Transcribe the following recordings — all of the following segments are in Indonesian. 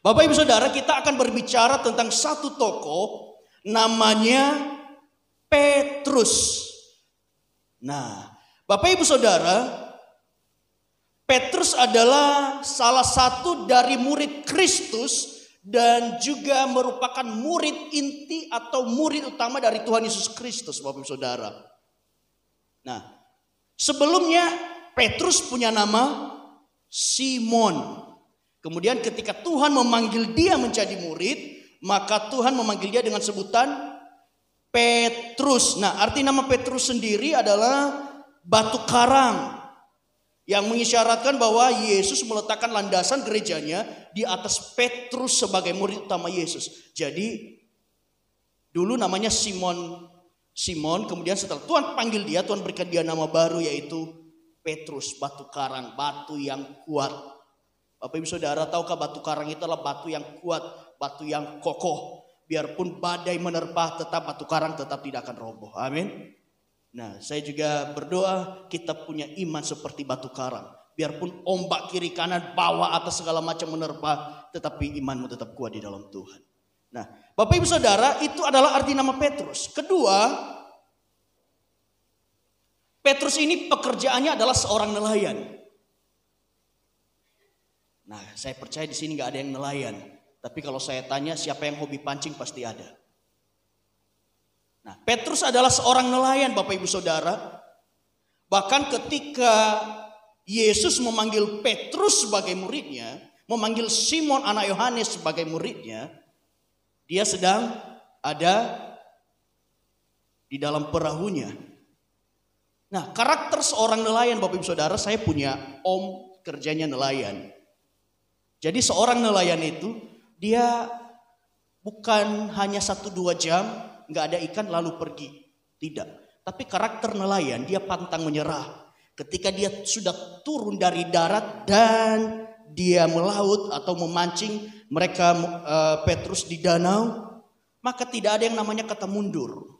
Bapak Ibu Saudara, kita akan berbicara tentang satu tokoh namanya Petrus. Nah, Bapak Ibu Saudara, Petrus adalah salah satu dari murid Kristus dan juga merupakan murid inti atau murid utama dari Tuhan Yesus Kristus, Bapak Ibu Saudara. Nah, sebelumnya Petrus punya nama Simon. Kemudian ketika Tuhan memanggil dia menjadi murid, maka Tuhan memanggil dia dengan sebutan Petrus. Nah, arti nama Petrus sendiri adalah batu karang, yang mengisyaratkan bahwa Yesus meletakkan landasan gerejanya di atas Petrus sebagai murid utama Yesus. Jadi dulu namanya Simon, kemudian setelah Tuhan panggil dia, Tuhan berikan dia nama baru yaitu Petrus, batu karang, batu yang kuat. Bapak Ibu Saudara, tahukah batu karang itu adalah batu yang kuat, batu yang kokoh. Biarpun badai menerpa, tetap batu karang tetap tidak akan roboh. Amin. Nah, saya juga berdoa kita punya iman seperti batu karang. Biarpun ombak kiri kanan, bawah atas segala macam menerpa, tetapi imanmu tetap kuat di dalam Tuhan. Nah, Bapak Ibu Saudara, itu adalah arti nama Petrus. Kedua, Petrus ini pekerjaannya adalah seorang nelayan. Nah, saya percaya di sini nggak ada yang nelayan. Tapi kalau saya tanya siapa yang hobi pancing pasti ada. Nah, Petrus adalah seorang nelayan, Bapak Ibu Saudara. Bahkan ketika Yesus memanggil Petrus sebagai muridnya, memanggil Simon anak Yohanes sebagai muridnya, dia sedang ada di dalam perahunya. Nah, karakter seorang nelayan, Bapak Ibu Saudara, saya punya om kerjanya nelayan. Jadi seorang nelayan itu dia bukan hanya 1-2 jam nggak ada ikan lalu pergi, tidak. Tapi karakter nelayan dia pantang menyerah. Ketika dia sudah turun dari darat dan dia melaut atau memancing mereka Petrus di danau, maka tidak ada yang namanya kata mundur.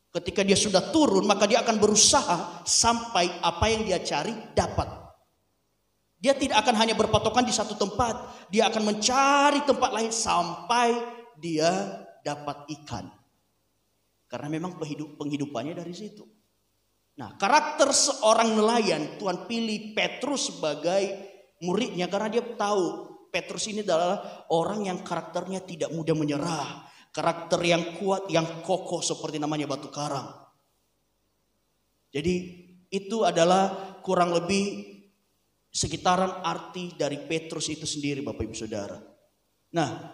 Ketika dia sudah turun maka dia akan berusaha sampai apa yang dia cari dapat. Dia tidak akan hanya berpatokan di satu tempat. Dia akan mencari tempat lain sampai dia dapat ikan. Karena memang penghidupannya dari situ. Nah, karakter seorang nelayan Tuhan pilih Petrus sebagai muridnya. Karena dia tahu Petrus ini adalah orang yang karakternya tidak mudah menyerah. Karakter yang kuat, yang kokoh seperti namanya batu karang. Jadi itu adalah kurang lebih sekitaran arti dari Petrus itu sendiri, Bapak Ibu Saudara. Nah,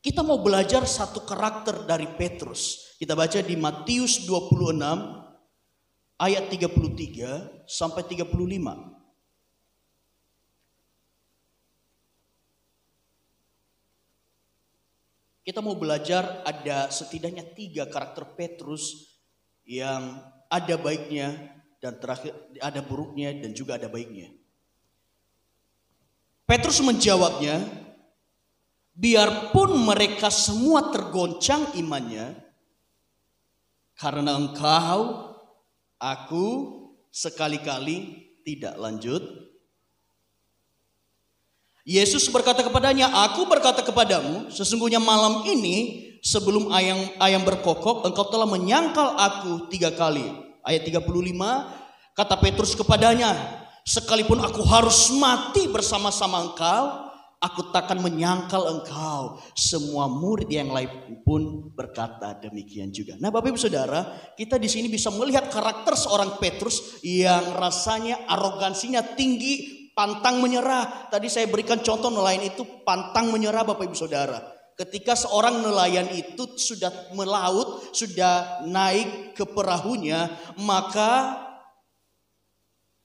kita mau belajar satu karakter dari Petrus. Kita baca di Matius 26 ayat 33 sampai 35. Kita mau belajar ada setidaknya 3 karakter Petrus yang ada baiknya dan terakhir ada buruknya dan juga ada baiknya. Petrus menjawabnya, biarpun mereka semua tergoncang imannya, karena engkau, aku sekali-kali tidak lanjut. Yesus berkata kepadanya, aku berkata kepadamu, sesungguhnya malam ini sebelum ayam berkokok, engkau telah menyangkal aku 3 kali. Ayat 35, kata Petrus kepadanya, sekalipun aku harus mati bersama-sama engkau, aku takkan menyangkal engkau. Semua murid yang lain pun berkata demikian juga. Nah, Bapak Ibu Saudara, kita di sini bisa melihat karakter seorang Petrus yang rasanya arogansinya tinggi, pantang menyerah. Tadi saya berikan contoh nelayan itu pantang menyerah, Bapak Ibu Saudara. Ketika seorang nelayan itu sudah melaut, sudah naik ke perahunya, maka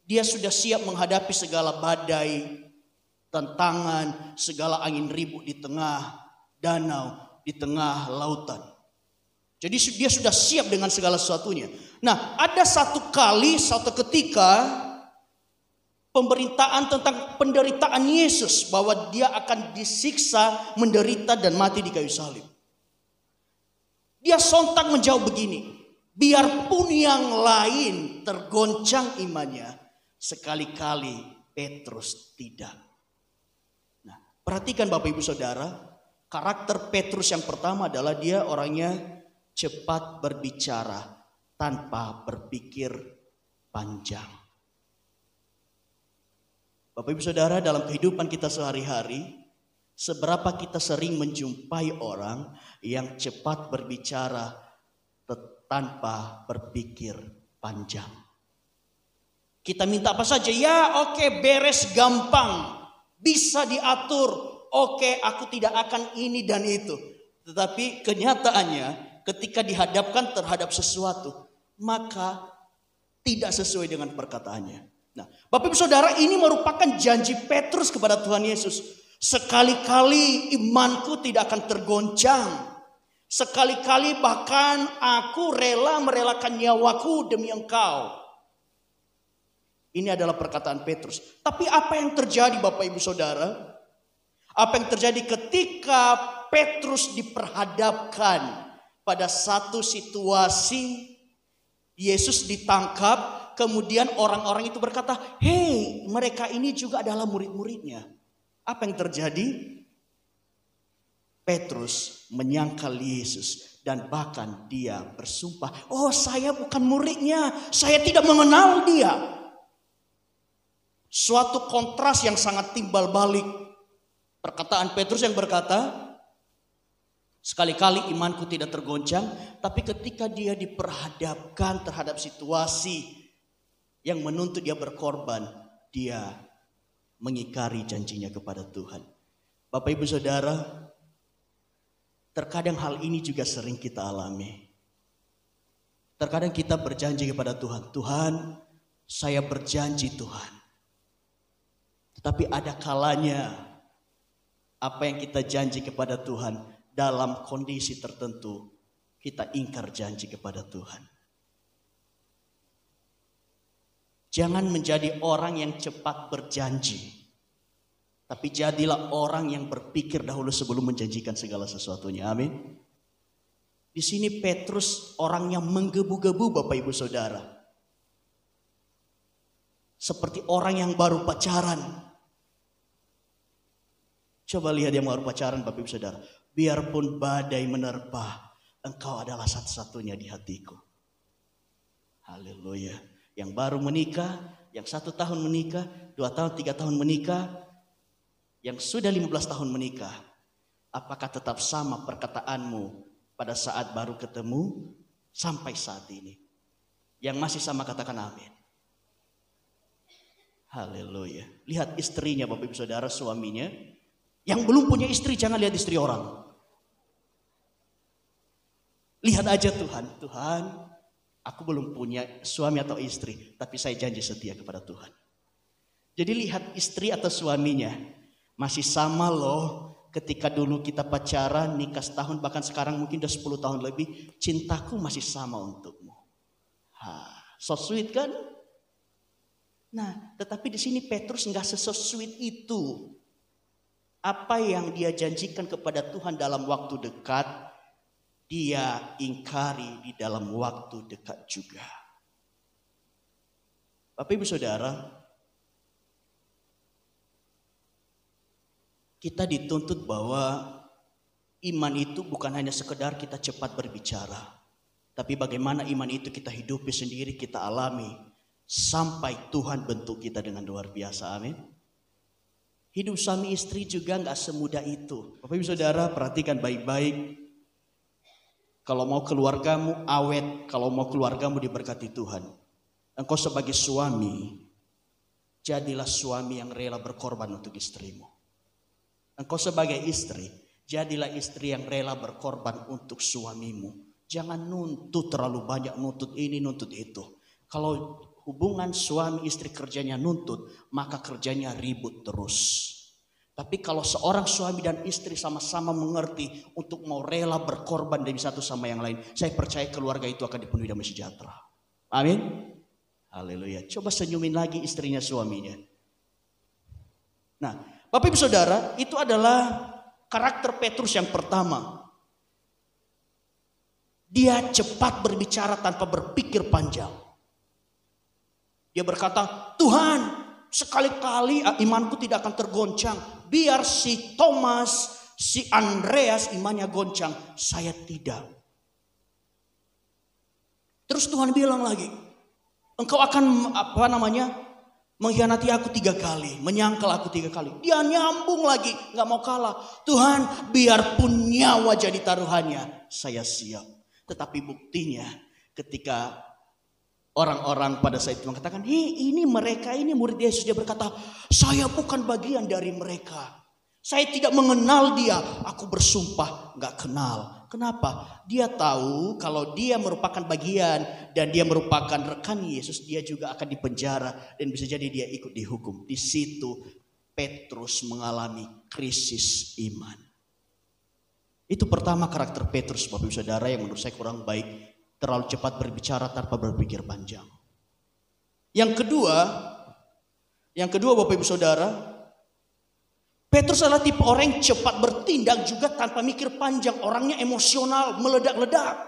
dia sudah siap menghadapi segala badai, tantangan, segala angin ribut di tengah danau, di tengah lautan. Jadi dia sudah siap dengan segala sesuatunya. Nah, ada satu ketika pemberitaan tentang penderitaan Yesus, bahwa dia akan disiksa, menderita dan mati di kayu salib. Dia sontak menjawab begini, biarpun yang lain tergoncang imannya, sekali-kali Petrus tidak. Nah, Perhatikan Bapak Ibu Saudara, karakter Petrus yang pertama adalah dia orangnya cepat berbicara tanpa berpikir panjang. Bapak Ibu Saudara, dalam kehidupan kita sehari-hari, seberapa kita sering menjumpai orang yang cepat berbicara tanpa berpikir panjang. Kita minta apa saja, ya oke, beres, gampang, bisa diatur, oke, aku tidak akan ini dan itu. Tetapi kenyataannya ketika dihadapkan terhadap sesuatu, maka tidak sesuai dengan perkataannya. Nah, Bapak Ibu Saudara, ini merupakan janji Petrus kepada Tuhan Yesus. Sekali-kali imanku tidak akan tergoncang. Sekali-kali bahkan aku rela merelakan nyawaku demi engkau. Ini adalah perkataan Petrus. Tapi apa yang terjadi Bapak Ibu Saudara? Apa yang terjadi ketika Petrus diperhadapkan pada satu situasi, Yesus ditangkap, kemudian orang-orang itu berkata, "Hei, mereka ini juga adalah murid-muridnya." Apa yang terjadi? Petrus menyangkal Yesus dan bahkan dia bersumpah, "Oh, saya bukan muridnya, saya tidak mengenal dia." Suatu kontras yang sangat timbal balik. Perkataan Petrus yang berkata, sekali-kali imanku tidak tergoncang, tapi ketika dia diperhadapkan terhadap situasi yang menuntut dia berkorban, dia mengingkari janjinya kepada Tuhan. Bapak Ibu Saudara, terkadang hal ini juga sering kita alami. Terkadang kita berjanji kepada Tuhan, "Tuhan, saya berjanji Tuhan." Tetapi ada kalanya apa yang kita janji kepada Tuhan dalam kondisi tertentu kita ingkar janji kepada Tuhan. Jangan menjadi orang yang cepat berjanji, tapi jadilah orang yang berpikir dahulu sebelum menjanjikan segala sesuatunya. Amin. Di sini Petrus orang yang menggebu-gebu Bapak Ibu Saudara. Seperti orang yang baru pacaran. Coba lihat yang baru pacaran Bapak Ibu Saudara. Biarpun badai menerpa, engkau adalah satu-satunya di hatiku. Haleluya. Yang baru menikah, yang 1 tahun menikah, 2 tahun, 3 tahun menikah, yang sudah 15 tahun menikah. Apakah tetap sama perkataanmu pada saat baru ketemu sampai saat ini? Yang masih sama katakan amin. Haleluya. Lihat istrinya Bapak Ibu Saudara, suaminya. Yang belum punya istri, jangan lihat istri orang. Lihat aja Tuhan, aku belum punya suami atau istri, tapi saya janji setia kepada Tuhan. Jadi lihat istri atau suaminya, masih sama loh ketika dulu kita pacaran, nikah setahun, bahkan sekarang mungkin udah 10 tahun lebih, cintaku masih sama untukmu. So sweet kan? Nah, tetapi di sini Petrus nggak se-sweet itu. Apa yang dia janjikan kepada Tuhan dalam waktu dekat, dia ingkari di dalam waktu dekat juga. Bapak Ibu Saudara, kita dituntut bahwa iman itu bukan hanya sekedar kita cepat berbicara, tapi bagaimana iman itu kita hidupi sendiri, kita alami, sampai Tuhan bentuk kita dengan luar biasa. Amin. Hidup suami istri juga gak semudah itu. Bapak Ibu Saudara, perhatikan baik-baik. Kalau mau keluargamu awet, kalau mau keluargamu diberkati Tuhan, engkau sebagai suami, jadilah suami yang rela berkorban untuk istrimu. Engkau sebagai istri, jadilah istri yang rela berkorban untuk suamimu. Jangan nuntut terlalu banyak, nuntut ini, nuntut itu. Kalau hubungan suami istri kerjanya nuntut, maka kerjanya ribut terus. Tapi kalau seorang suami dan istri sama-sama mengerti untuk mau rela berkorban dari satu sama yang lain, saya percaya keluarga itu akan dipenuhi damai sejahtera. Amin. Haleluya. Coba senyumin lagi istrinya suaminya. Nah, Bapak Ibu Saudara, itu adalah karakter Petrus yang pertama. Dia cepat berbicara tanpa berpikir panjang. Dia berkata, "Tuhan, sekali-kali imanku tidak akan tergoncang. biar si Thomas, si Andreas imannya goncang, saya tidak. Terus Tuhan bilang lagi, engkau akan mengkhianati aku 3 kali, menyangkal aku 3 kali. Dia nyambung lagi, gak mau kalah. Tuhan, biarpun nyawa jadi taruhannya, saya siap. Tetapi buktinya ketika orang-orang pada saat itu mengatakan, ini mereka, ini murid Yesus. Dia berkata, saya bukan bagian dari mereka. Saya tidak mengenal dia. Aku bersumpah gak kenal. Kenapa? Dia tahu kalau dia merupakan bagian dan dia merupakan rekan Yesus, dia juga akan dipenjara dan bisa jadi dia ikut dihukum. Di situ Petrus mengalami krisis iman. Itu pertama karakter Petrus, Bapak Ibu Saudara, yang menurut saya kurang baik, terlalu cepat berbicara tanpa berpikir panjang. Yang kedua Bapak Ibu Saudara, Petrus adalah tipe orang yang cepat bertindak juga tanpa mikir panjang. Orangnya emosional, meledak-ledak.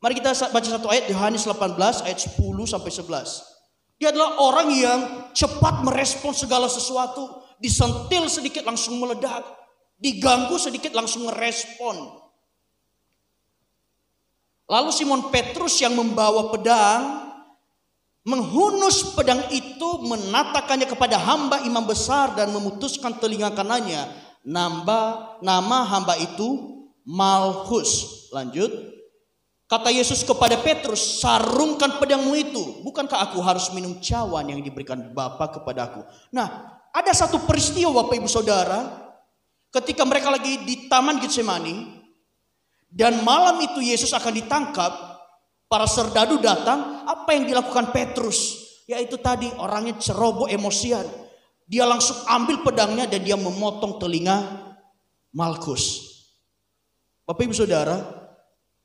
Mari kita baca satu ayat, Yohanes 18 ayat 10 sampai 11. Dia adalah orang yang cepat merespon segala sesuatu. Disentil sedikit langsung meledak. Diganggu sedikit langsung merespon. Lalu Simon Petrus yang membawa pedang menghunus pedang itu, menatakannya kepada hamba imam besar dan memutuskan telinga kanannya. Nama hamba itu Malchus. Lanjut. Kata Yesus kepada Petrus, sarungkan pedangmu itu. Bukankah aku harus minum cawan yang diberikan Bapa kepadaku? Nah, ada satu peristiwa Bapak Ibu Saudara, ketika mereka lagi di Taman Getsemani, dan malam itu Yesus akan ditangkap. Para serdadu datang, apa yang dilakukan Petrus? Yaitu tadi orangnya ceroboh emosian. Dia langsung ambil pedangnya dan dia memotong telinga Malchus. Bapak Ibu Saudara,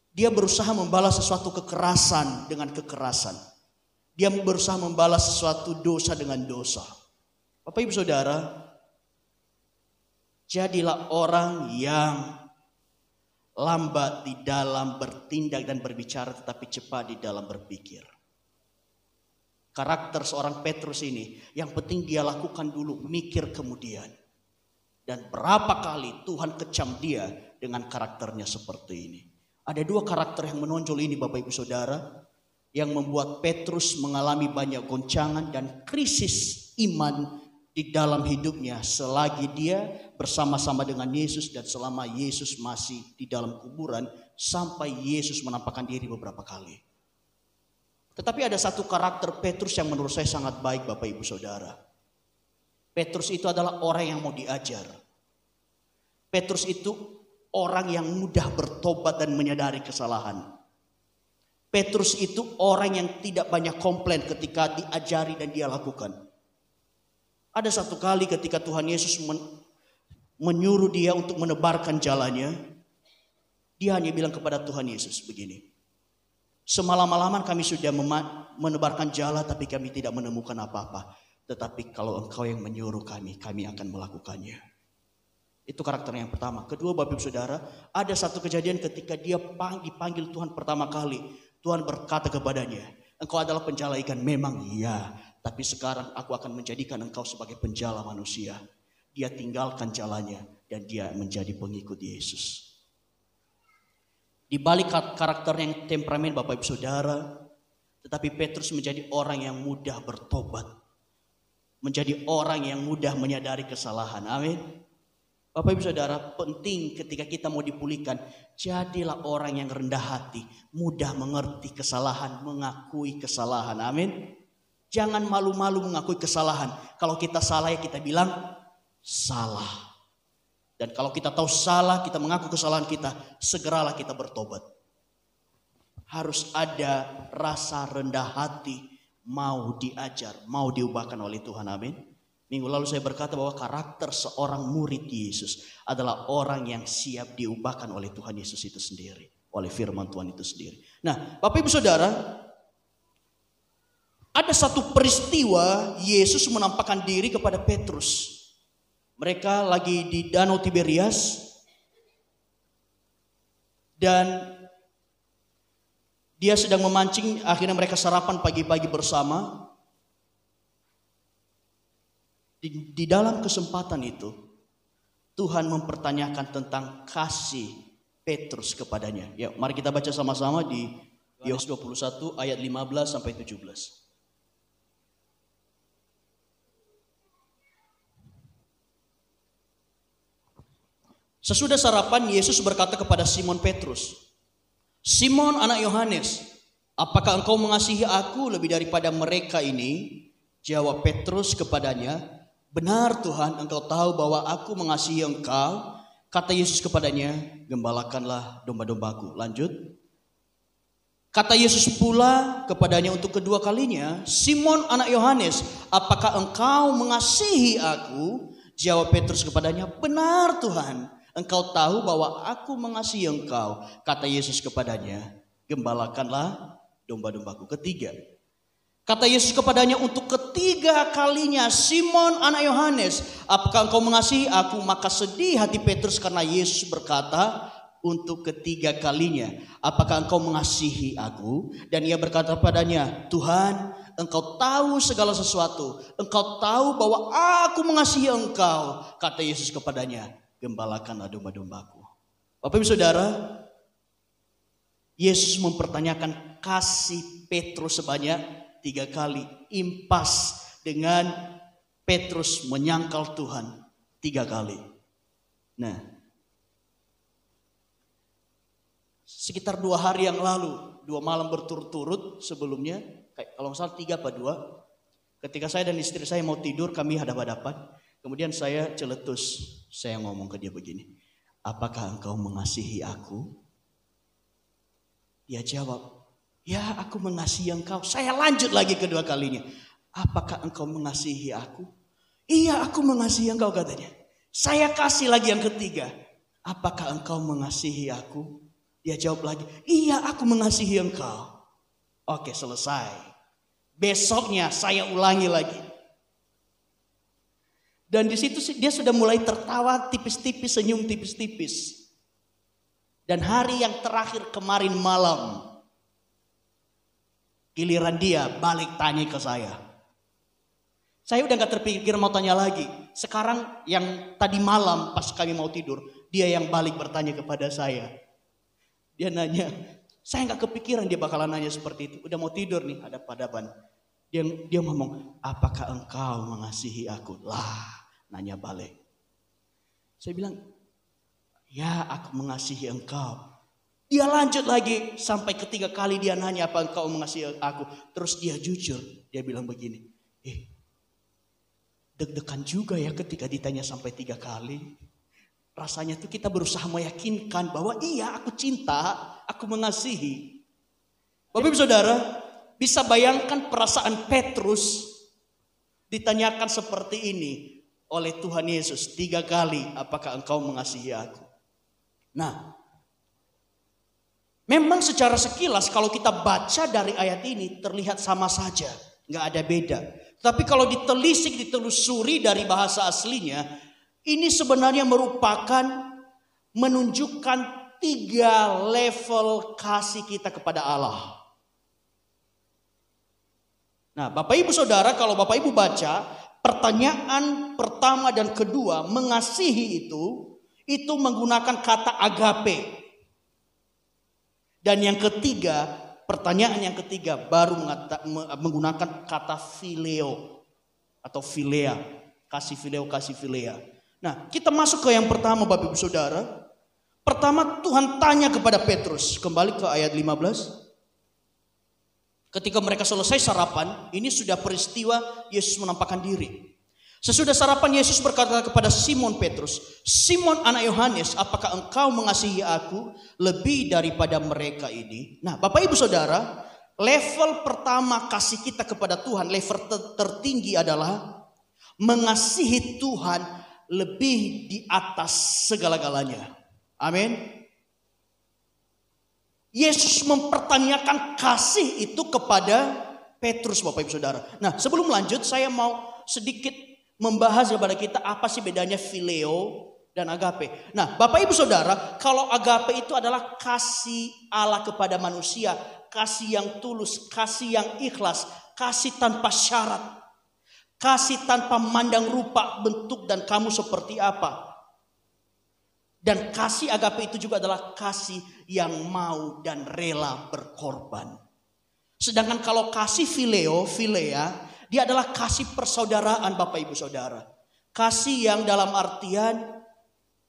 dia berusaha membalas sesuatu kekerasan dengan kekerasan. Dia berusaha membalas sesuatu dosa dengan dosa. Bapak Ibu Saudara, jadilah orang yang lambat di dalam bertindak dan berbicara, tetapi cepat di dalam berpikir. Karakter seorang Petrus ini, yang penting dia lakukan dulu, mikir kemudian. Dan berapa kali Tuhan kecam dia dengan karakternya seperti ini. Ada 2 karakter yang menonjol ini Bapak Ibu Saudara, yang membuat Petrus mengalami banyak goncangan dan krisis iman di dalam hidupnya selagi dia bersama-sama dengan Yesus dan selama Yesus masih di dalam kuburan sampai Yesus menampakkan diri beberapa kali. Tetapi ada satu karakter Petrus yang menurut saya sangat baik Bapak Ibu Saudara. Petrus itu adalah orang yang mau diajar. Petrus itu orang yang mudah bertobat dan menyadari kesalahan. Petrus itu orang yang tidak banyak komplain ketika diajari dan dia lakukan. Ada satu kali ketika Tuhan Yesus menyuruh dia untuk menebarkan jalannya. Dia hanya bilang kepada Tuhan Yesus begini. Semalam-malaman kami sudah menebarkan jala tapi kami tidak menemukan apa-apa. Tetapi kalau engkau yang menyuruh kami akan melakukannya. Itu karakter yang pertama. Kedua Bapak Ibu Saudara, ada satu kejadian ketika dia dipanggil Tuhan pertama kali. Tuhan berkata kepadanya, engkau adalah penjala ikan. Memang iya. Tapi sekarang aku akan menjadikan engkau sebagai penjala manusia. Dia tinggalkan jalannya dan dia menjadi pengikut Yesus. Di balik karakter yang temperamen Bapak Ibu Saudara, tetapi Petrus menjadi orang yang mudah bertobat. Menjadi orang yang mudah menyadari kesalahan. Amin. Bapak Ibu Saudara, penting ketika kita mau dipulihkan, jadilah orang yang rendah hati, mudah mengerti kesalahan, mengakui kesalahan. Amin. Jangan malu-malu mengakui kesalahan. Kalau kita salah ya kita bilang salah. Dan kalau kita tahu salah, kita mengaku kesalahan kita, segeralah kita bertobat. Harus ada rasa rendah hati, mau diajar, mau diubahkan oleh Tuhan. Amin. Minggu lalu saya berkata bahwa karakter seorang murid Yesus adalah orang yang siap diubahkan oleh Tuhan Yesus itu sendiri. Oleh firman Tuhan itu sendiri. Nah, Bapak Ibu Saudara, ada satu peristiwa Yesus menampakkan diri kepada Petrus. Mereka lagi di Danau Tiberias. Dan dia sedang memancing, akhirnya mereka sarapan pagi-pagi bersama. Di dalam kesempatan itu, Tuhan mempertanyakan tentang kasih Petrus kepadanya. Ya, mari kita baca sama-sama di Yohanes 21 ayat 15 sampai 17. Sesudah sarapan, Yesus berkata kepada Simon Petrus, "Simon anak Yohanes, apakah engkau mengasihi aku lebih daripada mereka ini?" Jawab Petrus kepadanya, "Benar Tuhan, engkau tahu bahwa aku mengasihi engkau." Kata Yesus kepadanya, "Gembalakanlah domba-dombaku." Lanjut. Kata Yesus pula kepadanya untuk kedua kalinya, "Simon anak Yohanes, apakah engkau mengasihi aku?" Jawab Petrus kepadanya, "Benar Tuhan, engkau tahu bahwa aku mengasihi engkau." Kata Yesus kepadanya, "Gembalakanlah domba-dombaku." Ketiga. Kata Yesus kepadanya untuk ketiga kalinya, "Simon anak Yohanes, apakah engkau mengasihi aku?" Maka sedih hati Petrus karena Yesus berkata untuk ketiga kalinya, "Apakah engkau mengasihi aku?" Dan ia berkata padanya, "Tuhan, engkau tahu segala sesuatu. Engkau tahu bahwa aku mengasihi engkau." Kata Yesus kepadanya, "Gembalakanlah domba-dombaku." Bapak Ibu Saudara, Yesus mempertanyakan kasih Petrus sebanyak 3 kali. Impas dengan Petrus menyangkal Tuhan 3 kali. Nah, sekitar 2 hari yang lalu, 2 malam berturut-turut sebelumnya, kalau nggak salah 3 apa 2, ketika saya dan istri saya mau tidur, kami hadap-hadapan. Kemudian saya celetus, saya ngomong ke dia begini, "Apakah engkau mengasihi aku?" Dia jawab, "Ya, aku mengasihi engkau." Saya lanjut lagi kedua kalinya, "Apakah engkau mengasihi aku?" "Iya, aku mengasihi engkau," katanya. Saya kasih lagi yang ketiga, "Apakah engkau mengasihi aku?" Dia jawab lagi, "Iya, aku mengasihi engkau." Oke, selesai. Besoknya saya ulangi lagi. Dan di situ dia sudah mulai tertawa tipis-tipis, senyum tipis-tipis. Dan hari yang terakhir kemarin malam, giliran dia balik tanya ke saya. Saya udah gak terpikir mau tanya lagi. Sekarang yang tadi malam pas kami mau tidur, dia yang balik bertanya kepada saya. Dia nanya, saya gak kepikiran dia bakalan nanya seperti itu. Udah mau tidur nih, hadap-hadapan. Dia ngomong, "Apakah engkau mengasihi aku?" Lah, nanya balik. Saya bilang, "Ya, aku mengasihi engkau." Dia lanjut lagi sampai ketiga kali dia nanya, "Apa engkau mengasihi aku?" Terus dia jujur, dia bilang begini, deg-degan juga ya ketika ditanya sampai 3 kali. Rasanya tuh kita berusaha meyakinkan bahwa iya, aku cinta, aku mengasihi. Bapak Ibu Saudara, bisa bayangkan perasaan Petrus ditanyakan seperti ini oleh Tuhan Yesus 3 kali, "Apakah engkau mengasihi aku?" Nah, memang secara sekilas kalau kita baca dari ayat ini terlihat sama saja, nggak ada beda. Tapi kalau ditelisik, ditelusuri dari bahasa aslinya, ini sebenarnya merupakan menunjukkan 3 level kasih kita kepada Allah. Nah, Bapak Ibu Saudara, kalau Bapak Ibu baca, pertanyaan pertama dan kedua, mengasihi itu menggunakan kata agape. Dan yang ketiga, pertanyaan yang ketiga baru menggunakan kata phileo atau philea. Kasih phileo, kasih philea. Nah, kita masuk ke yang pertama Bapak Ibu Saudara. Pertama Tuhan tanya kepada Petrus, kembali ke ayat 15. Ketika mereka selesai sarapan, ini sudah peristiwa Yesus menampakkan diri. Sesudah sarapan Yesus berkata kepada Simon Petrus, "Simon anak Yohanes, apakah engkau mengasihi aku lebih daripada mereka ini?" Nah, Bapak Ibu Saudara, level pertama kasih kita kepada Tuhan, level tertinggi adalah mengasihi Tuhan lebih di atas segala-galanya. Amin. Yesus mempertanyakan kasih itu kepada Petrus, Bapak Ibu Saudara. Nah, sebelum lanjut saya mau sedikit membahas kepada kita apa sih bedanya phileo dan agape. Nah, Bapak Ibu Saudara, kalau agape itu adalah kasih Allah kepada manusia, kasih yang tulus, kasih yang ikhlas, kasih tanpa syarat. Kasih tanpa memandang rupa, bentuk, dan kamu seperti apa. Dan kasih agape itu juga adalah kasih yang mau dan rela berkorban. Sedangkan kalau kasih philea, dia adalah kasih persaudaraan Bapak Ibu Saudara. Kasih yang dalam artian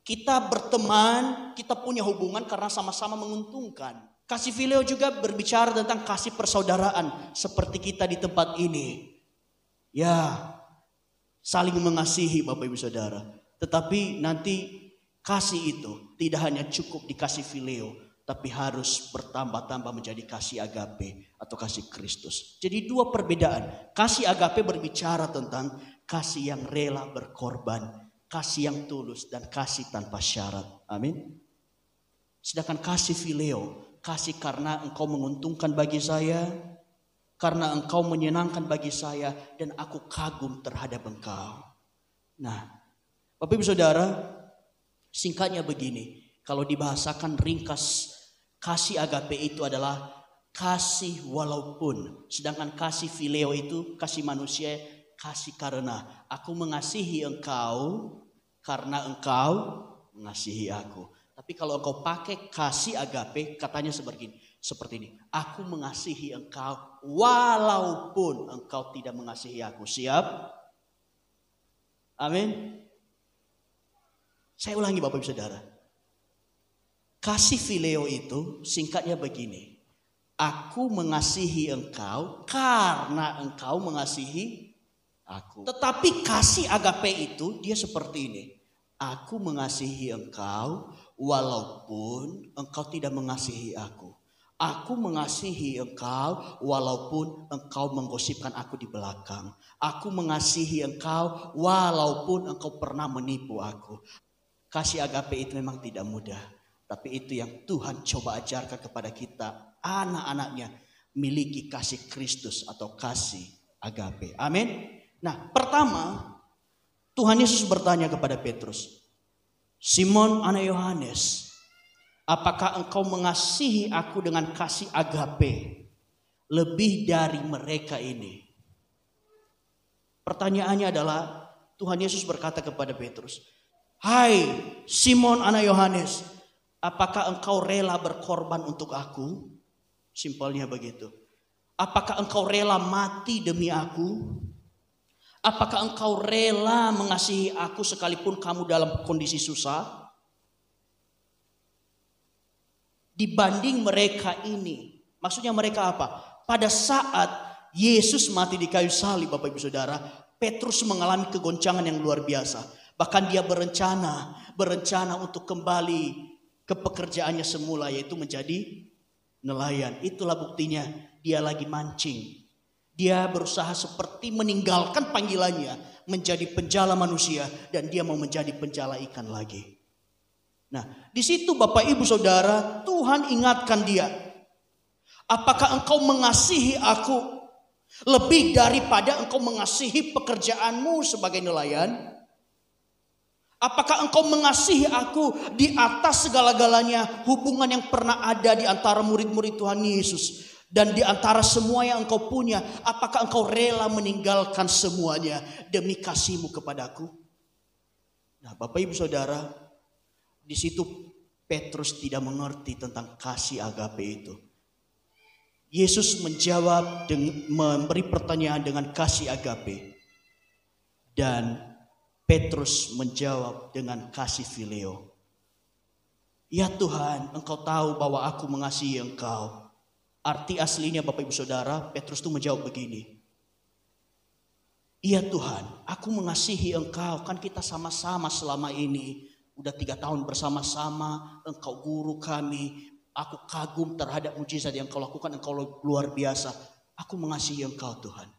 kita berteman, kita punya hubungan karena sama-sama menguntungkan. Kasih phileo juga berbicara tentang kasih persaudaraan seperti kita di tempat ini. Ya, saling mengasihi Bapak Ibu Saudara. Tetapi nanti kasih itu tidak hanya cukup dikasih phileo, tapi harus bertambah-tambah menjadi kasih agape atau kasih Kristus. Jadi dua perbedaan. Kasih agape berbicara tentang kasih yang rela berkorban, kasih yang tulus, dan kasih tanpa syarat. Amin. Sedangkan kasih phileo, kasih karena engkau menguntungkan bagi saya, karena engkau menyenangkan bagi saya, dan aku kagum terhadap engkau. Nah, Bapak Ibu Saudara, singkatnya begini. Kalau dibahasakan ringkas, kasih agape itu adalah kasih walaupun. Sedangkan kasih phileo itu kasih manusia, kasih karena. Aku mengasihi engkau karena engkau mengasihi aku. Tapi kalau engkau pakai kasih agape, katanya seperti ini. Aku mengasihi engkau walaupun engkau tidak mengasihi aku. Siap? Amin. Saya ulangi Bapak Ibu Saudara. Kasih phileo itu singkatnya begini. Aku mengasihi engkau karena engkau mengasihi aku. Tetapi kasih agape itu dia seperti ini. Aku mengasihi engkau walaupun engkau tidak mengasihi aku. Aku mengasihi engkau walaupun engkau menggosipkan aku di belakang. Aku mengasihi engkau walaupun engkau pernah menipu aku. Kasih agape itu memang tidak mudah. Tapi itu yang Tuhan coba ajarkan kepada kita. Anak-anaknya miliki kasih Kristus atau kasih agape. Amin. Nah, pertama Tuhan Yesus bertanya kepada Petrus. Simon anak Yohanes, apakah engkau mengasihi aku dengan kasih agape lebih dari mereka ini? Pertanyaannya adalah Tuhan Yesus berkata kepada Petrus, hai Simon anak Yohanes, apakah engkau rela berkorban untuk aku? Simpelnya begitu. Apakah engkau rela mati demi aku? Apakah engkau rela mengasihi aku sekalipun kamu dalam kondisi susah? Dibanding mereka ini. Maksudnya mereka apa? Pada saat Yesus mati di kayu salib Bapak Ibu Saudara, Petrus mengalami kegoncangan yang luar biasa. Bahkan dia berencana untuk kembali ke pekerjaannya semula, yaitu menjadi nelayan. Itulah buktinya dia lagi mancing. Dia berusaha seperti meninggalkan panggilannya menjadi penjala manusia dan dia mau menjadi penjala ikan lagi. Nah, di situ Bapak Ibu Saudara, Tuhan ingatkan dia. Apakah engkau mengasihi aku lebih daripada engkau mengasihi pekerjaanmu sebagai nelayan? Apakah engkau mengasihi aku di atas segala-galanya hubungan yang pernah ada di antara murid-murid Tuhan Yesus? Dan di antara semua yang engkau punya, apakah engkau rela meninggalkan semuanya demi kasihmu kepadaku? Nah, Bapak Ibu Saudara, di situ Petrus tidak mengerti tentang kasih agape itu. Yesus menjawab memberi pertanyaan dengan kasih agape. Dan Petrus menjawab dengan kasih phileo. Ya Tuhan, engkau tahu bahwa aku mengasihi engkau. Arti aslinya Bapak Ibu Saudara, Petrus itu menjawab begini. Iya Tuhan, aku mengasihi engkau. Kan kita sama-sama selama ini. Udah 3 tahun bersama-sama. Engkau guru kami. Aku kagum terhadap mujizat yang kau lakukan. Engkau luar biasa. Aku mengasihi engkau Tuhan.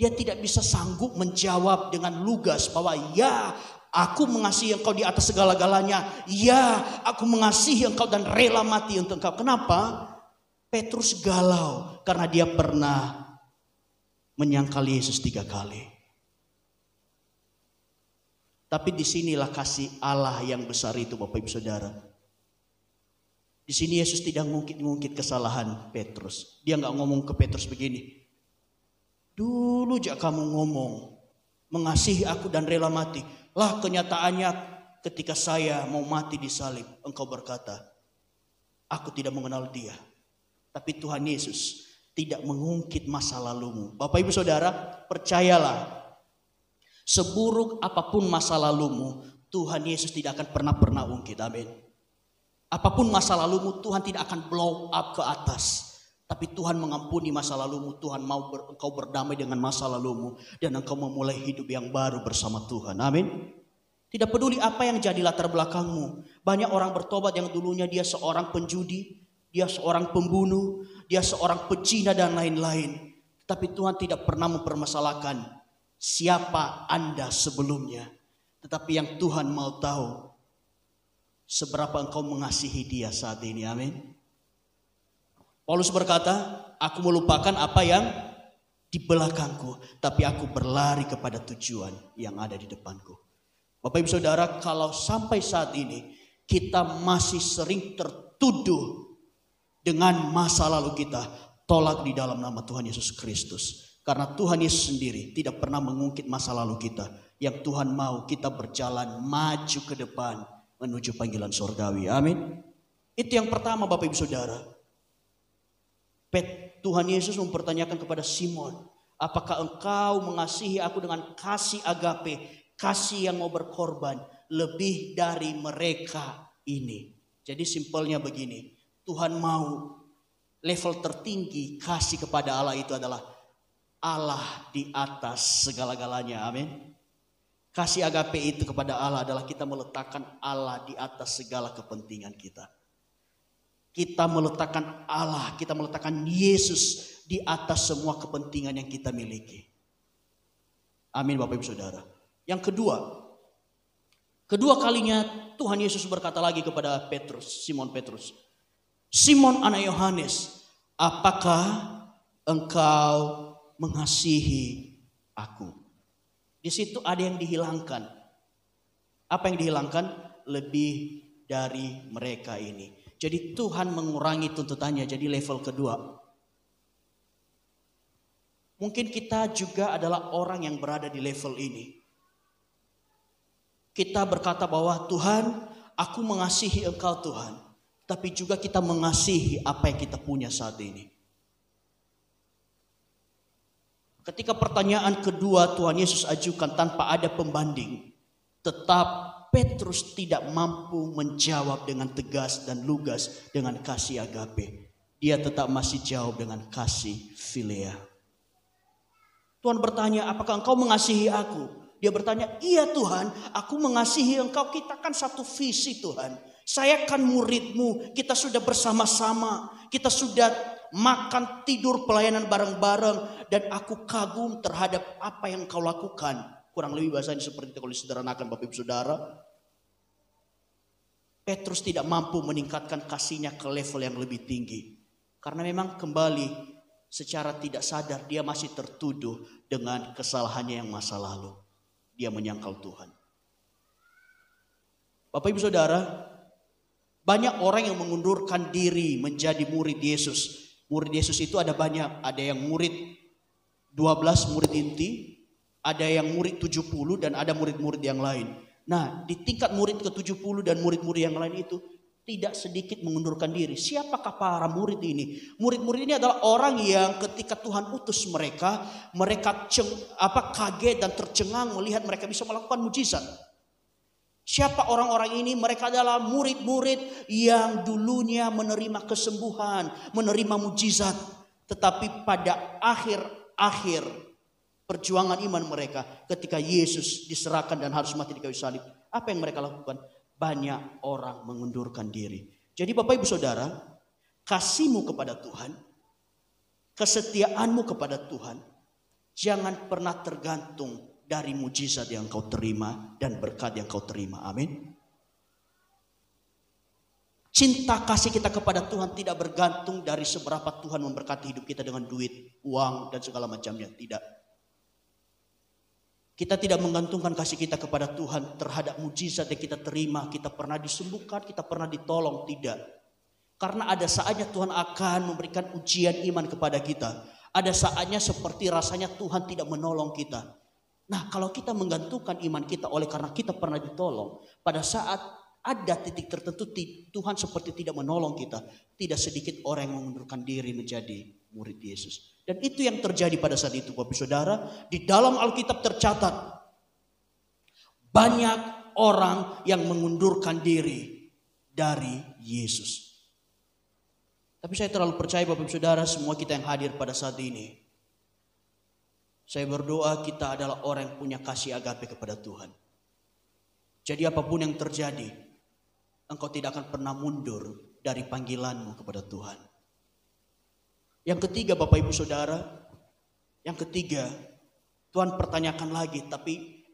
Dia tidak bisa sanggup menjawab dengan lugas bahwa ya, aku mengasihi engkau di atas segala-galanya. Ya, aku mengasihi engkau dan rela mati untuk engkau. Kenapa? Petrus galau karena dia pernah menyangkal Yesus 3 kali. Tapi disinilah kasih Allah yang besar itu Bapak Ibu Saudara. Di sini Yesus tidak ngungkit-ngungkit kesalahan Petrus. Dia nggak ngomong ke Petrus begini. Dulu aja kamu ngomong mengasihi aku dan rela mati. Lah kenyataannya ketika saya mau mati di salib, engkau berkata, aku tidak mengenal dia. Tapi Tuhan Yesus tidak mengungkit masa lalumu. Bapak Ibu Saudara, percayalah, seburuk apapun masa lalumu, Tuhan Yesus tidak akan pernah ungkit. Amin. Apapun masa lalumu, Tuhan tidak akan blow up ke atas. Tapi Tuhan mengampuni masa lalumu. Tuhan mau engkau berdamai dengan masa lalumu. Dan engkau memulai hidup yang baru bersama Tuhan. Amin. Tidak peduli apa yang jadi latar belakangmu. Banyak orang bertobat yang dulunya dia seorang penjudi. Dia seorang pembunuh. Dia seorang pezina dan lain-lain. Tapi Tuhan tidak pernah mempermasalahkan siapa Anda sebelumnya. Tetapi yang Tuhan mau tahu, seberapa engkau mengasihi dia saat ini. Amin. Paulus berkata, aku melupakan apa yang di belakangku, tapi aku berlari kepada tujuan yang ada di depanku. Bapak Ibu Saudara, kalau sampai saat ini kita masih sering tertuduh dengan masa lalu kita, tolak di dalam nama Tuhan Yesus Kristus. Karena Tuhan Yesus sendiri tidak pernah mengungkit masa lalu kita. Yang Tuhan mau kita berjalan maju ke depan menuju panggilan surgawi. Amin. Itu yang pertama Bapak Ibu Saudara. Tuhan Yesus mempertanyakan kepada Simon, apakah engkau mengasihi aku dengan kasih agape, kasih yang mau berkorban lebih dari mereka ini. Jadi simpelnya begini, Tuhan mau level tertinggi kasih kepada Allah itu adalah Allah di atas segala-galanya. Amin. Kasih agape itu kepada Allah adalah kita meletakkan Allah di atas segala kepentingan kita. Kita meletakkan Allah, kita meletakkan Yesus di atas semua kepentingan yang kita miliki. Amin Bapak Ibu Saudara. Yang kedua kalinya Tuhan Yesus berkata lagi kepada Simon Petrus. Simon anak Yohanes, apakah engkau mengasihi aku? Di situ ada yang dihilangkan. Apa yang dihilangkan? Lebih dari mereka ini. Jadi Tuhan mengurangi tuntutannya jadi level kedua. Mungkin kita juga adalah orang yang berada di level ini. Kita berkata bahwa Tuhan, aku mengasihi engkau Tuhan. Tapi juga kita mengasihi apa yang kita punya saat ini. Ketika pertanyaan kedua Tuhan Yesus ajukan tanpa ada pembanding, tetap Petrus tidak mampu menjawab dengan tegas dan lugas dengan kasih agape. Dia tetap masih jawab dengan kasih philia. Tuhan bertanya, apakah engkau mengasihi aku? Dia bertanya, iya Tuhan, aku mengasihi engkau. Kita kan satu visi Tuhan. Saya kan muridmu, kita sudah bersama-sama. Kita sudah makan, tidur, pelayanan bareng-bareng. Dan aku kagum terhadap apa yang kau lakukan. Kurang lebih bahasanya seperti itu kalau disederhanakan Bapak Ibu Saudara. Petrus tidak mampu meningkatkan kasihnya ke level yang lebih tinggi. Karena memang kembali secara tidak sadar dia masih tertuduh dengan kesalahannya yang masa lalu. Dia menyangkal Tuhan. Bapak Ibu Saudara, banyak orang yang mengundurkan diri menjadi murid Yesus. Murid Yesus itu ada banyak. Ada yang murid 12, murid inti. Ada yang murid 70 dan ada murid-murid yang lain. Nah, di tingkat murid ke-70 dan murid-murid yang lain itu tidak sedikit mengundurkan diri. Siapakah para murid ini? Murid-murid ini adalah orang yang ketika Tuhan utus mereka kaget dan tercengang melihat mereka bisa melakukan mujizat. Siapa orang-orang ini? Mereka adalah murid-murid yang dulunya menerima kesembuhan, menerima mujizat. Tetapi pada akhir perjuangan iman mereka ketika Yesus diserahkan dan harus mati di kayu salib, apa yang mereka lakukan? Banyak orang mengundurkan diri. Jadi Bapak Ibu Saudara, kasihmu kepada Tuhan, kesetiaanmu kepada Tuhan, jangan pernah tergantung dari mujizat yang kau terima dan berkat yang kau terima. Amin. Cinta kasih kita kepada Tuhan tidak bergantung dari seberapa Tuhan memberkati hidup kita dengan duit, uang, dan segala macamnya. Tidak. Kita tidak menggantungkan kasih kita kepada Tuhan terhadap mujizat yang kita terima. Kita pernah disembuhkan, kita pernah ditolong. Tidak. Karena ada saatnya Tuhan akan memberikan ujian iman kepada kita. Ada saatnya seperti rasanya Tuhan tidak menolong kita. Nah, kalau kita menggantungkan iman kita oleh karena kita pernah ditolong, pada saat ada titik tertentu Tuhan seperti tidak menolong kita, tidak sedikit orang yang mengundurkan diri menjadi murid Yesus. Dan itu yang terjadi pada saat itu, Bapak Saudara. Di dalam Alkitab tercatat banyak orang yang mengundurkan diri dari Yesus. Tapi saya terlalu percaya Bapak Saudara, semua kita yang hadir pada saat ini, saya berdoa kita adalah orang yang punya kasih agape kepada Tuhan. Jadi apapun yang terjadi, engkau tidak akan pernah mundur dari panggilanmu kepada Tuhan. Yang ketiga Bapak Ibu Saudara, yang ketiga Tuhan pertanyakan lagi, tapi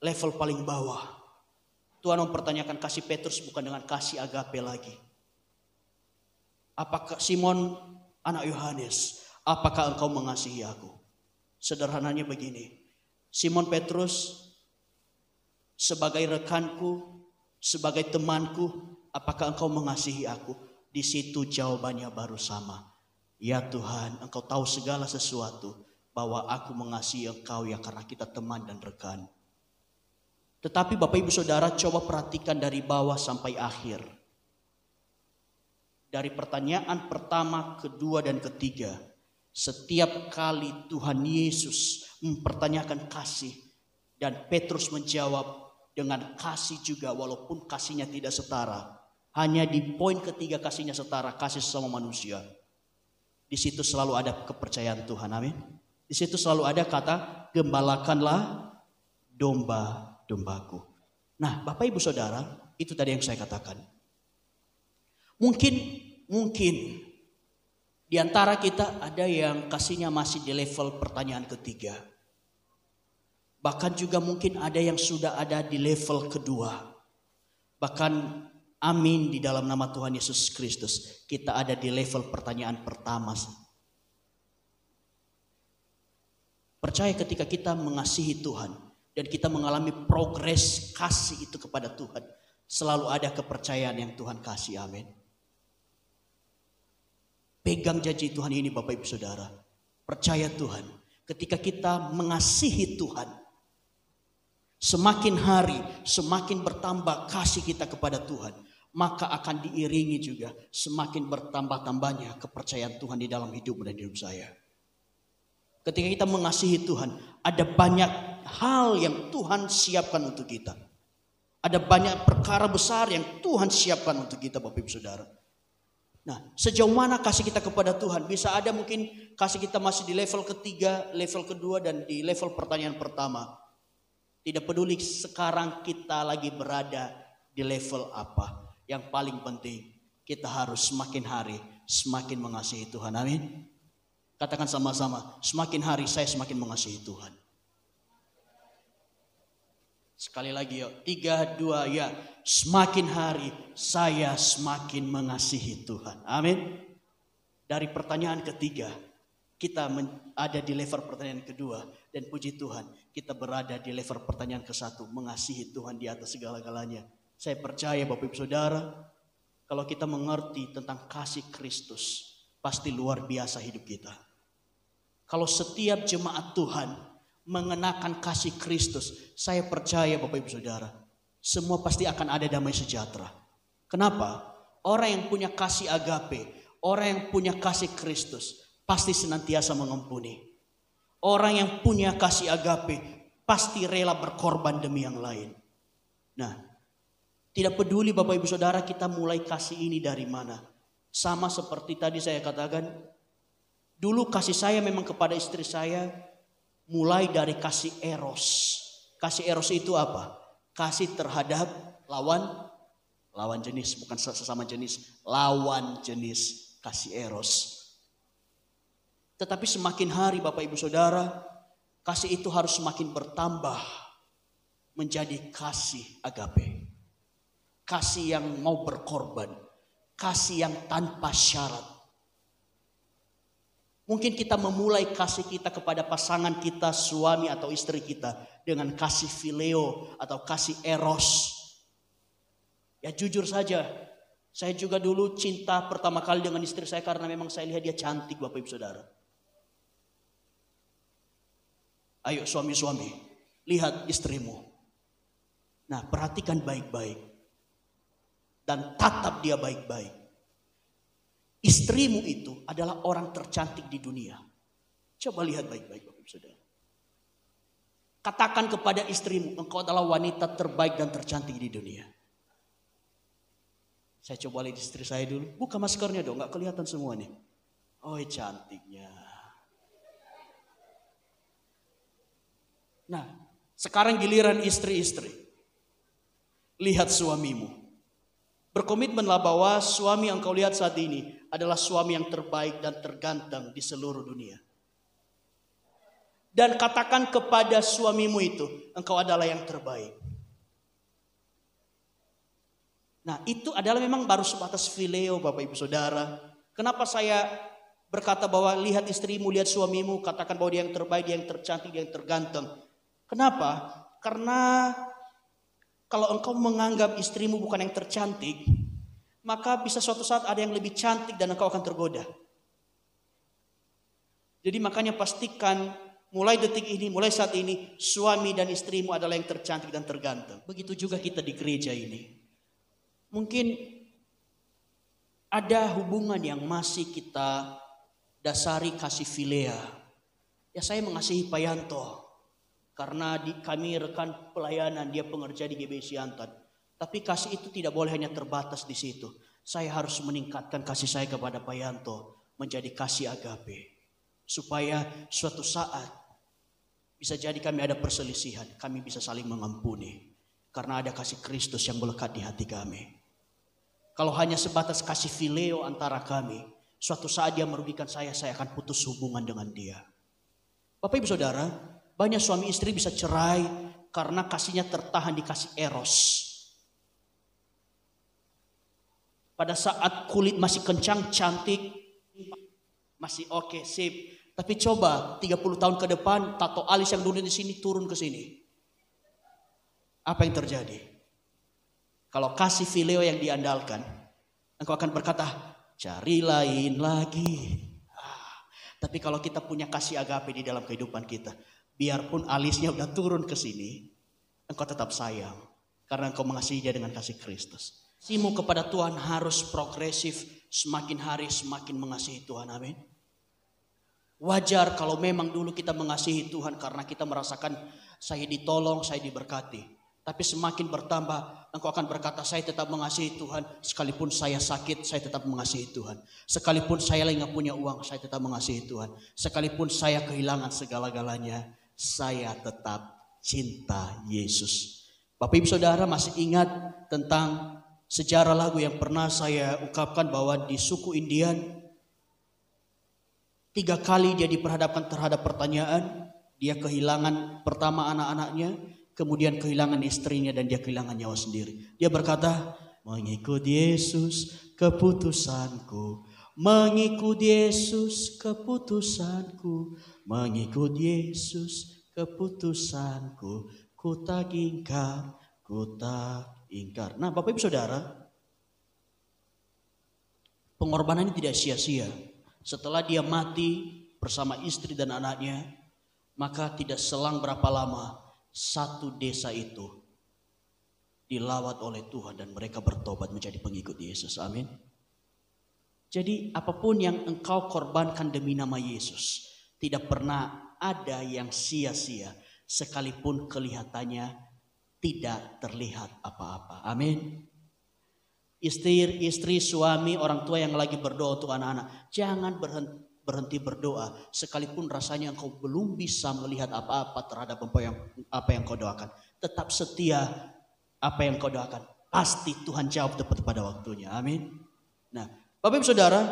level paling bawah. Tuhan mempertanyakan kasih Petrus bukan dengan kasih agape lagi. Apakah Simon anak Yohanes, apakah engkau mengasihi aku? Sederhananya begini, Simon Petrus sebagai rekanku, sebagai temanku, apakah engkau mengasihi aku? Di situ jawabannya baru sama. Ya Tuhan, engkau tahu segala sesuatu, bahwa aku mengasihi engkau ya karena kita teman dan rekan. Tetapi Bapak Ibu Saudara, coba perhatikan dari bawah sampai akhir. Dari pertanyaan pertama, kedua, dan ketiga. Setiap kali Tuhan Yesus mempertanyakan kasih, dan Petrus menjawab dengan kasih juga walaupun kasihnya tidak setara. Hanya di poin ketiga kasihnya setara, kasih sesama manusia. Di situ selalu ada kepercayaan Tuhan, amin. Di situ selalu ada kata, gembalakanlah domba-dombaku. Nah Bapak Ibu Saudara, itu tadi yang saya katakan. Mungkin di antara kita ada yang kasihnya masih di level pertanyaan ketiga. Bahkan juga mungkin ada yang sudah ada di level kedua. Bahkan amin di dalam nama Tuhan Yesus Kristus, kita ada di level pertanyaan pertama. Percaya ketika kita mengasihi Tuhan dan kita mengalami progres kasih itu kepada Tuhan, selalu ada kepercayaan yang Tuhan kasih, amin. Pegang janji Tuhan ini Bapak Ibu Saudara. Percaya Tuhan. Ketika kita mengasihi Tuhan, semakin hari semakin bertambah kasih kita kepada Tuhan. Maka akan diiringi juga semakin bertambah-tambahnya kepercayaan Tuhan di dalam hidup dan hidup saya. Ketika kita mengasihi Tuhan, ada banyak hal yang Tuhan siapkan untuk kita. Ada banyak perkara besar yang Tuhan siapkan untuk kita Bapak Ibu Saudara. Nah, sejauh mana kasih kita kepada Tuhan? Bisa ada mungkin kasih kita masih di level ketiga, level kedua, dan di level pertanyaan pertama. Tidak peduli sekarang kita lagi berada di level apa. Yang paling penting, kita harus semakin hari semakin mengasihi Tuhan. Amin. Katakan sama-sama, semakin hari saya semakin mengasihi Tuhan. Sekali lagi yuk, 3, 2, ya. Semakin hari saya semakin mengasihi Tuhan. Amin. Dari pertanyaan ketiga, kita ada di level pertanyaan kedua. Dan puji Tuhan, kita berada di level pertanyaan ke-1. Mengasihi Tuhan di atas segala-galanya. Saya percaya Bapak Ibu Saudara, kalau kita mengerti tentang kasih Kristus, pasti luar biasa hidup kita. Kalau setiap jemaat Tuhan mengenakan kasih Kristus, saya percaya Bapak Ibu Saudara, semua pasti akan ada damai sejahtera. Kenapa? Orang yang punya kasih agape, orang yang punya kasih Kristus, pasti senantiasa mengampuni. Orang yang punya kasih agape, pasti rela berkorban demi yang lain. Nah, tidak peduli Bapak Ibu Saudara kita mulai kasih ini dari mana. Sama seperti tadi saya katakan, dulu kasih saya memang kepada istri saya, mulai dari kasih eros. Kasih eros itu apa? Kasih terhadap lawan jenis, bukan sesama jenis, lawan jenis, kasih eros. Tetapi semakin hari Bapak Ibu Saudara, kasih itu harus semakin bertambah menjadi kasih agape. Kasih yang mau berkorban, kasih yang tanpa syarat. Mungkin kita memulai kasih kita kepada pasangan kita, suami atau istri kita, dengan kasih phileo atau kasih eros. Ya jujur saja, Saya juga dulu cinta pertama kali dengan istri saya karena memang saya lihat dia cantik, Bapak Ibu Saudara. Ayo suami-suami, lihat istrimu. Nah, perhatikan baik-baik. Dan tatap dia baik-baik. Istrimu itu adalah orang tercantik di dunia. Coba lihat baik-baik, Bapak Ibu Saudara. Katakan kepada istrimu, engkau adalah wanita terbaik dan tercantik di dunia. Saya coba lihat istri saya dulu. Buka maskernya dong, gak kelihatan semua nih. Oh, cantiknya. Nah, sekarang giliran istri-istri. Lihat suamimu. Berkomitmenlah bahwa suami yang kau lihat saat ini adalah suami yang terbaik dan terganteng di seluruh dunia. Dan katakan kepada suamimu itu, engkau adalah yang terbaik. Nah, itu adalah memang baru sebatas fileo, Bapak Ibu Saudara. Kenapa saya berkata bahwa lihat istrimu, lihat suamimu, katakan bahwa dia yang terbaik, dia yang tercantik, dia yang terganteng. Kenapa? Karena kalau engkau menganggap istrimu bukan yang tercantik, maka bisa suatu saat ada yang lebih cantik dan engkau akan tergoda. Jadi makanya pastikan mulai detik ini, mulai saat ini, suami dan istrimu adalah yang tercantik dan terganteng. Begitu juga kita di gereja ini. Mungkin ada hubungan yang masih kita dasari kasih filea. Ya, saya mengasihi Pak Yanto karena kami rekan pelayanan, dia pengerja di GBI Siantan. Tapi kasih itu tidak boleh hanya terbatas di situ. Saya harus meningkatkan kasih saya kepada Pak Yanto menjadi kasih agape. Supaya suatu saat bisa jadi kami ada perselisihan, kami bisa saling mengampuni. Karena ada kasih Kristus yang melekat di hati kami. Kalau hanya sebatas kasih fileo antara kami, suatu saat dia merugikan saya akan putus hubungan dengan dia. Bapak Ibu Saudara, banyak suami istri bisa cerai karena kasihnya tertahan di kasih eros. Pada saat kulit masih kencang, cantik, masih oke, sip. Tapi coba 30 tahun ke depan, tato alis yang dulu di sini turun ke sini. Apa yang terjadi? Kalau kasih fileo yang diandalkan, engkau akan berkata, cari lain lagi. Tapi kalau kita punya kasih agape di dalam kehidupan kita, biarpun alisnya udah turun ke sini, engkau tetap sayang. Karena engkau mengasihi dia dengan kasih Kristus. Kasihmu kepada Tuhan harus progresif, semakin hari semakin mengasihi Tuhan, amin. Wajar kalau memang dulu kita mengasihi Tuhan karena kita merasakan saya ditolong, saya diberkati. Tapi semakin bertambah, engkau akan berkata, saya tetap mengasihi Tuhan. Sekalipun saya sakit, saya tetap mengasihi Tuhan. Sekalipun saya lagi gak punya uang, saya tetap mengasihi Tuhan. Sekalipun saya kehilangan segala-galanya, saya tetap cinta Yesus. Bapak Ibu Saudara masih ingat tentang sejarah lagu yang pernah saya ungkapkan bahwa di suku Indian, 3 kali dia diperhadapkan terhadap pertanyaan. Dia kehilangan pertama anak-anaknya, kemudian kehilangan istrinya dan dia kehilangan nyawa sendiri. Dia berkata, mengikut Yesus keputusanku, mengikut Yesus keputusanku, mengikut Yesus keputusanku, ku tak ingkar, ku tak ingkar. Nah, Bapak Ibu Saudara, pengorbanan ini tidak sia-sia. Setelah dia mati bersama istri dan anaknya, maka tidak selang berapa lama, satu desa itu dilawat oleh Tuhan dan mereka bertobat menjadi pengikut Yesus. Amin. Jadi apapun yang engkau korbankan demi nama Yesus, tidak pernah ada yang sia-sia sekalipun kelihatannya tidak terlihat apa-apa. Amin. Istri, suami, orang tua yang lagi berdoa untuk anak-anak, jangan berhenti berdoa sekalipun rasanya engkau belum bisa melihat apa-apa terhadap apa yang kau doakan. Tetap setia apa yang kau doakan. Pasti Tuhan jawab tepat pada waktunya. Amin. Nah, Bapak Ibu Saudara,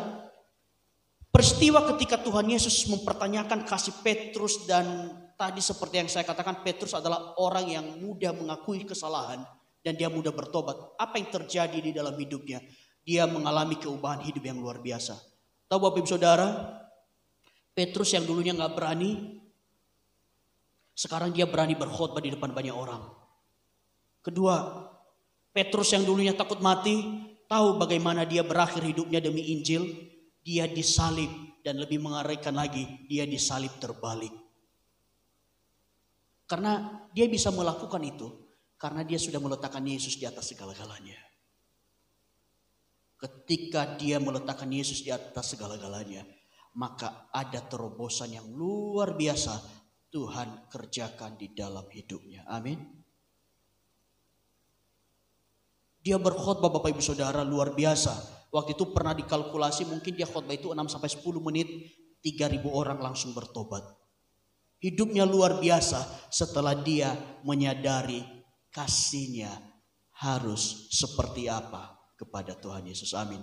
peristiwa ketika Tuhan Yesus mempertanyakan kasih Petrus, dan tadi seperti yang saya katakan, Petrus adalah orang yang mudah mengakui kesalahan dan dia mudah bertobat. Apa yang terjadi di dalam hidupnya? Dia mengalami keubahan hidup yang luar biasa. Tahu Bapak Ibu Saudara, Petrus yang dulunya gak berani, sekarang dia berani berkhotbah di depan banyak orang. Kedua, Petrus yang dulunya takut mati, tahu bagaimana dia berakhir hidupnya demi Injil? Dia disalib, dan lebih mengerikan lagi, dia disalib terbalik. Karena dia bisa melakukan itu, karena dia sudah meletakkan Yesus di atas segala-galanya. Ketika dia meletakkan Yesus di atas segala-galanya, maka ada terobosan yang luar biasa Tuhan kerjakan di dalam hidupnya. Amin. Dia berkhotbah Bapak Ibu Saudara luar biasa. Waktu itu pernah dikalkulasi mungkin dia khotbah itu 6-10 menit, 3.000 orang langsung bertobat. Hidupnya luar biasa setelah dia menyadari kasihnya harus seperti apa kepada Tuhan Yesus. Amin.